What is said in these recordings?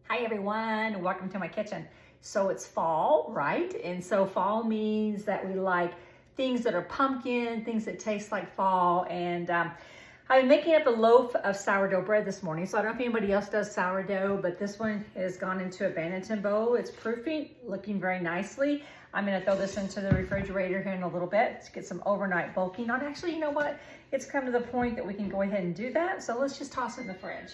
Hi everyone, welcome to my kitchen. So it's fall, right? And so fall means that we like things that are pumpkin, things that taste like fall. And I'm making up a loaf of sourdough bread this morning. So I don't know if anybody else does sourdough, but this one has gone into a Banneton bowl. It's proofing, looking very nicely. I'm gonna throw this into the refrigerator here in a little bit to get some overnight bulking on. Actually, you know what? It's come to the point that we can go ahead and do that. So let's just toss it in the fridge.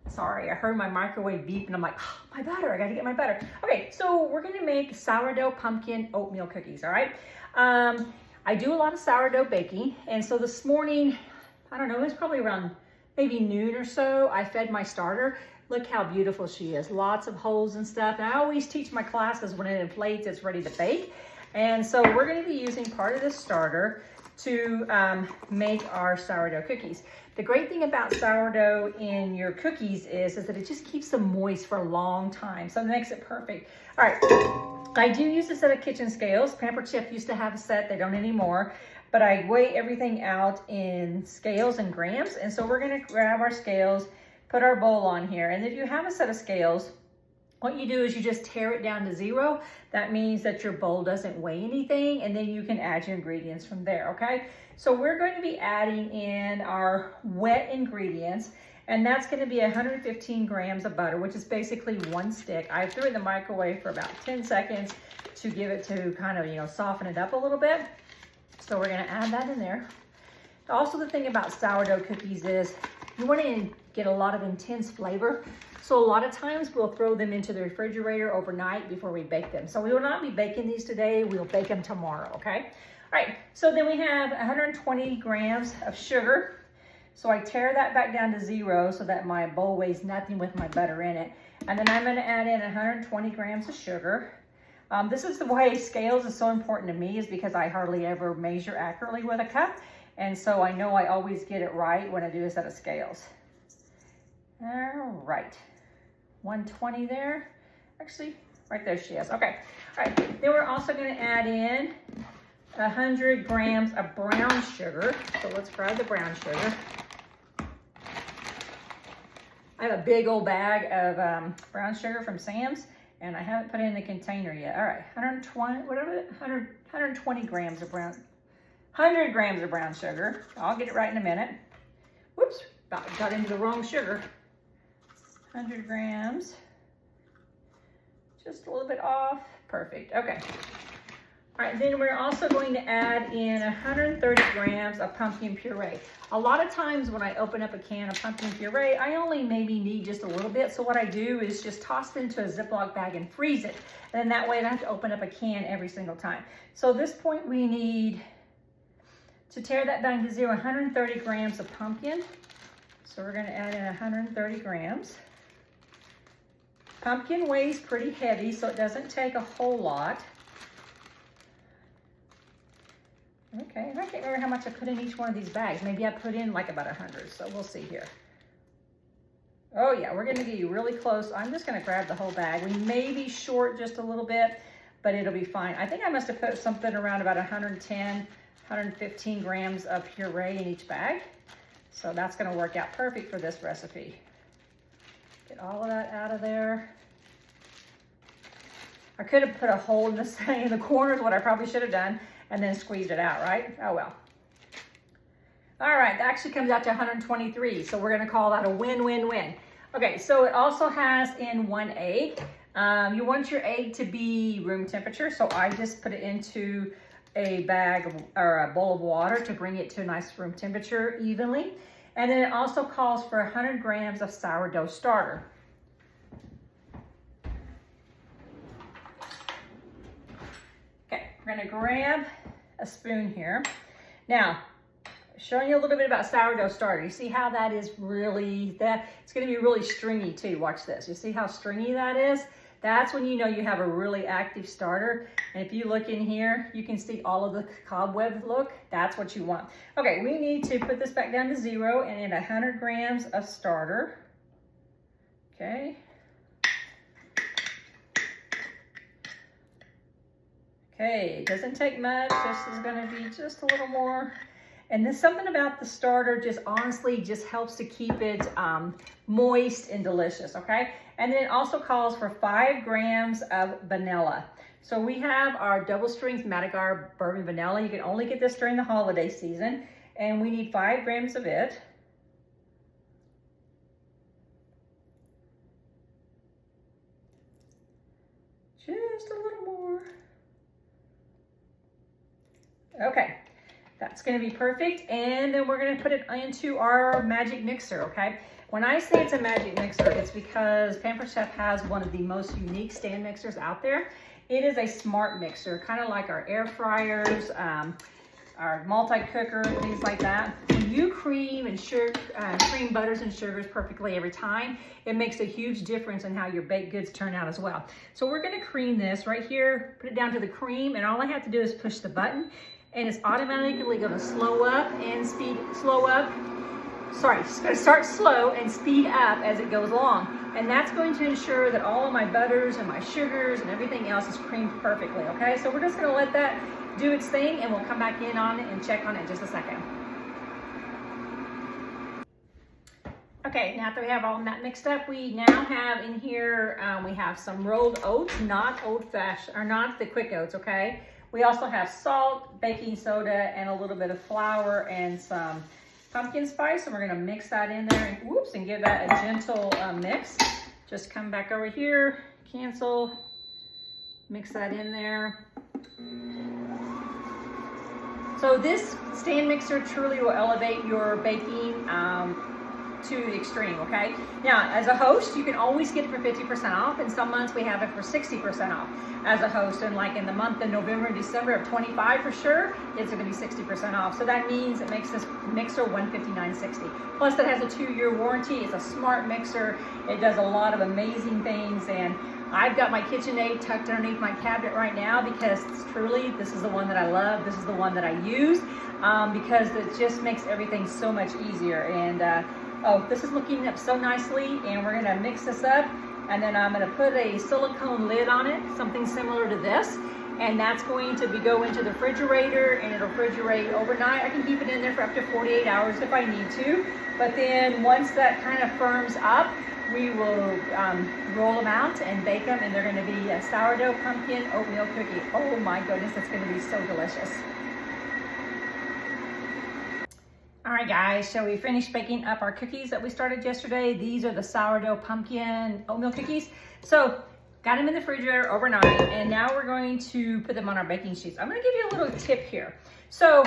Sorry, I heard my microwave beep and I'm like, oh, my butter, I gotta get my butter. Okay, so we're gonna make sourdough pumpkin oatmeal cookies, all right? I do a lot of sourdough baking, and so this morning, I don't know, it was probably around maybe noon or so, I fed my starter. Look how beautiful she is, lots of holes and stuff. And I always teach my classes when it inflates, it's ready to bake. And so we're gonna be using part of this starter to make our sourdough cookies. The great thing about sourdough in your cookies is that it just keeps them moist for a long time. So it makes it perfect. All right, I do use a set of kitchen scales. Pampered Chef used to have a set, they don't anymore. But I weigh everything out in scales and grams. And so we're gonna grab our scales, put our bowl on here. And if you have a set of scales, what you do is you just tear it down to 0. That means that your bowl doesn't weigh anything, and then you can add your ingredients from there, okay? So we're going to be adding in our wet ingredients, and that's gonna be 115 grams of butter, which is basically 1 stick. I threw it in the microwave for about 10 seconds to give it to kind of, soften it up a little bit. So we're gonna add that in there. Also, the thing about sourdough cookies is you wanna get a lot of intense flavor. So a lot of times we'll throw them into the refrigerator overnight before we bake them. So we will not be baking these today, we'll bake them tomorrow, okay? All right, so then we have 120 grams of sugar. So I tear that back down to 0 so that my bowl weighs nothing with my butter in it. And then I'm gonna add in 120 grams of sugar. This is the way scales is so important to me, is because I hardly ever measure accurately with a cup. And so I know I always get it right when I do a set of scales. All right. 120 there. Actually, right there she is. Okay. All right. Then we're also going to add in 100 grams of brown sugar. So let's grab the brown sugar. I have a big old bag of brown sugar from Sam's, and I haven't put it in the container yet. All right. 120 grams of brown, 100 grams of brown sugar. I'll get it right in a minute. Whoops, got into the wrong sugar. 100 grams, just a little bit off, perfect, okay. All right, then we're also going to add in 130 grams of pumpkin puree. A lot of times when I open up a can of pumpkin puree, I only maybe need just a little bit, so what I do is just toss it into a Ziploc bag and freeze it. And then that way I don't have to open up a can every single time. So at this point we need to tear that down to 0, 130 grams of pumpkin. So we're gonna add in 130 grams. Pumpkin weighs pretty heavy, so it doesn't take a whole lot. Okay, I can't remember how much I put in each one of these bags. Maybe I put in like about 100, so we'll see here. Oh yeah, we're gonna get really close. I'm just gonna grab the whole bag. We may be short just a little bit, but it'll be fine. I think I must have put something around about 110, 115 grams of puree in each bag. So that's gonna work out perfect for this recipe. Get all of that out of there. I could have put a hole in the corners, what I probably should have done, and then squeezed it out, right? Oh well. All right, that actually comes out to 123, so we're gonna call that a win-win-win. Okay, so it also has in 1 egg. You want your egg to be room temperature, so I just put it into a bag or a bowl of water to bring it to a nice room temperature evenly. And then it also calls for 100 grams of sourdough starter. Okay, we're gonna grab a spoon here. Now, showing you a little bit about sourdough starter. You see how that is really, it's gonna be really stringy too. Watch this. You see how stringy that is? That's when you know you have a really active starter. And if you look in here, you can see all of the cobweb look. That's what you want. Okay, we need to put this back down to 0 and add 100 grams of starter. Okay. Okay, it doesn't take much. This is gonna be just a little more. And there's something about the starter just honestly just helps to keep it moist and delicious, okay? And then it also calls for 5 grams of vanilla. So we have our double strength Madagascar bourbon vanilla. You can only get this during the holiday season. And we need 5 grams of it. Just a little more. Okay, that's gonna be perfect. And then we're gonna put it into our magic mixer, okay? When I say it's a magic mixer, it's because Pampered Chef has one of the most unique stand mixers out there. It is a smart mixer, kind of like our air fryers, our multi-cooker, things like that. When you cream butters and sugars perfectly every time, it makes a huge difference in how your baked goods turn out as well. So we're gonna cream this right here, put it down to the cream, and all I have to do is push the button, and it's automatically gonna slow up and slow up. Sorry, it's gonna start slow and speed up as it goes along. And that's going to ensure that all of my butters and my sugars and everything else is creamed perfectly, okay? So we're just gonna let that do its thing, and we'll come back in on it and check on it in just a second. Okay, now that we have all that mixed up, we now have in here, we have some rolled oats, not old-fashioned, or not the quick oats, okay? We also have salt, baking soda, and a little bit of flour and some pumpkin spice, and we're gonna mix that in there and whoops, and give that a gentle mix. Just come back over here, cancel, mix that in there. So this stand mixer truly will elevate your baking to the extreme, okay? Now, as a host, you can always get it for 50% off, and some months we have it for 60% off as a host, and like in the month of November and December of 25 for sure, it's gonna be 60% off. So that means it makes this mixer $159.60. Plus it has a 2-year warranty. It's a smart mixer. It does a lot of amazing things, and I've got my KitchenAid tucked underneath my cabinet right now because truly, this is the one that I love. This is the one that I use because it just makes everything so much easier. And oh, this is looking up so nicely, and we're gonna mix this up, and then I'm gonna put a silicone lid on it, something similar to this, and that's going to go into the refrigerator, and it'll refrigerate overnight. I can keep it in there for up to 48 hours if I need to, but then once that kind of firms up, we will roll them out and bake them, and they're gonna be a sourdough pumpkin oatmeal cookie. Oh my goodness, it's gonna be so delicious. All right, guys, so we finished baking up our cookies that we started yesterday. These are the sourdough pumpkin oatmeal cookies. So got them in the refrigerator overnight, and now we're going to put them on our baking sheets. I'm gonna give you a little tip here. So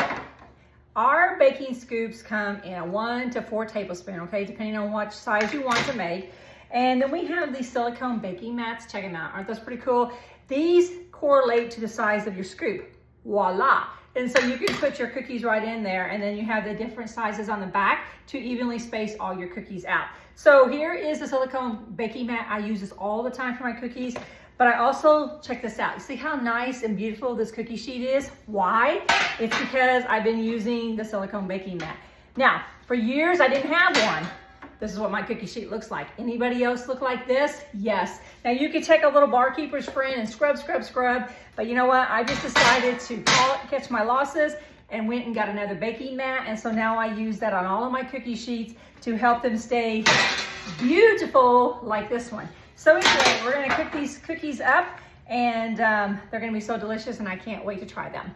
our baking scoops come in a 1 to 4 tablespoons, okay, depending on what size you want to make. And then we have these silicone baking mats. Check them out. Aren't those pretty cool? These correlate to the size of your scoop. Voila. And so you can put your cookies right in there, and then you have the different sizes on the back to evenly space all your cookies out. So here is the silicone baking mat. I use this all the time for my cookies, but I also, check this out. See how nice and beautiful this cookie sheet is? Why? It's because I've been using the silicone baking mat. Now, for years I didn't have one. This is what my cookie sheet looks like. Anybody else look like this? Yes. Now you could take a little barkeeper's friend and scrub, but you know what? I just decided to catch my losses and went and got another baking mat. And so now I use that on all of my cookie sheets to help them stay beautiful like this one. So anyway, we're gonna cook these cookies up, and they're gonna be so delicious, and I can't wait to try them.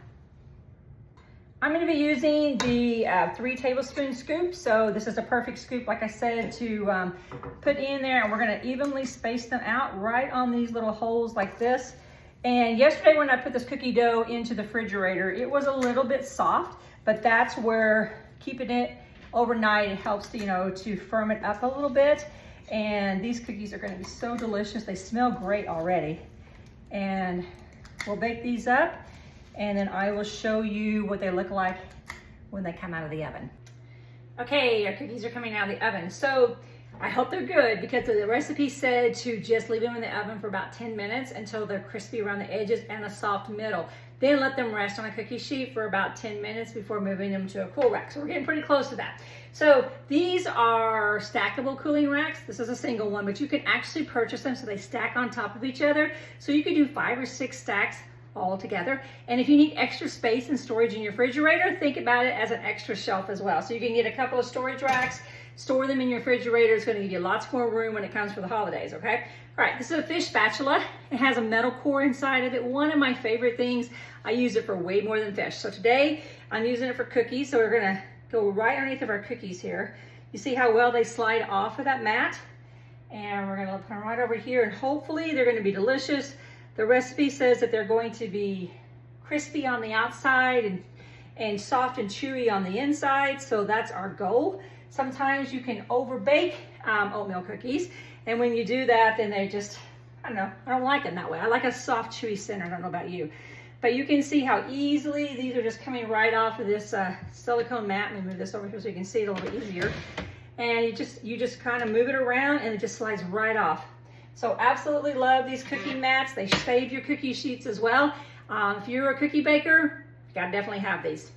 I'm gonna be using the 3 tablespoon scoop. So this is a perfect scoop, like I said, to put in there, and we're gonna evenly space them out right on these little holes like this. And yesterday when I put this cookie dough into the refrigerator, it was a little bit soft, but that's where keeping it overnight, it helps to, to firm it up a little bit. And these cookies are gonna be so delicious. They smell great already. And we'll bake these up, and then I will show you what they look like when they come out of the oven. Okay, our cookies are coming out of the oven. So I hope they're good, because the recipe said to just leave them in the oven for about 10 minutes until they're crispy around the edges and a soft middle. Then let them rest on a cookie sheet for about 10 minutes before moving them to a cool rack. So we're getting pretty close to that. So these are stackable cooling racks. This is a single one, but you can actually purchase them so they stack on top of each other. So you could do 5 or 6 stacks all together. And if you need extra space and storage in your refrigerator, think about it as an extra shelf as well. So you can get a couple of storage racks, store them in your refrigerator. It's going to give you lots more room when it comes for the holidays, okay? All right, this is a fish spatula. It has a metal core inside of it. One of my favorite things. I use it for way more than fish. So today I'm using it for cookies. So we're going to go right underneath of our cookies here. You see how well they slide off of that mat? And we're going to put them right over here, and hopefully they're going to be delicious. The recipe says that they're going to be crispy on the outside and soft and chewy on the inside. So that's our goal. Sometimes you can over bake oatmeal cookies. And when you do that, then they just, I don't know, I don't like them that way. I like a soft, chewy center. I don't know about you. But you can see how easily these are just coming right off of this silicone mat. Let me move this over here so you can see it a little bit easier. And you just kind of move it around and it just slides right off. So absolutely love these cookie mats. They save your cookie sheets as well. If you're a cookie baker, you gotta definitely have these.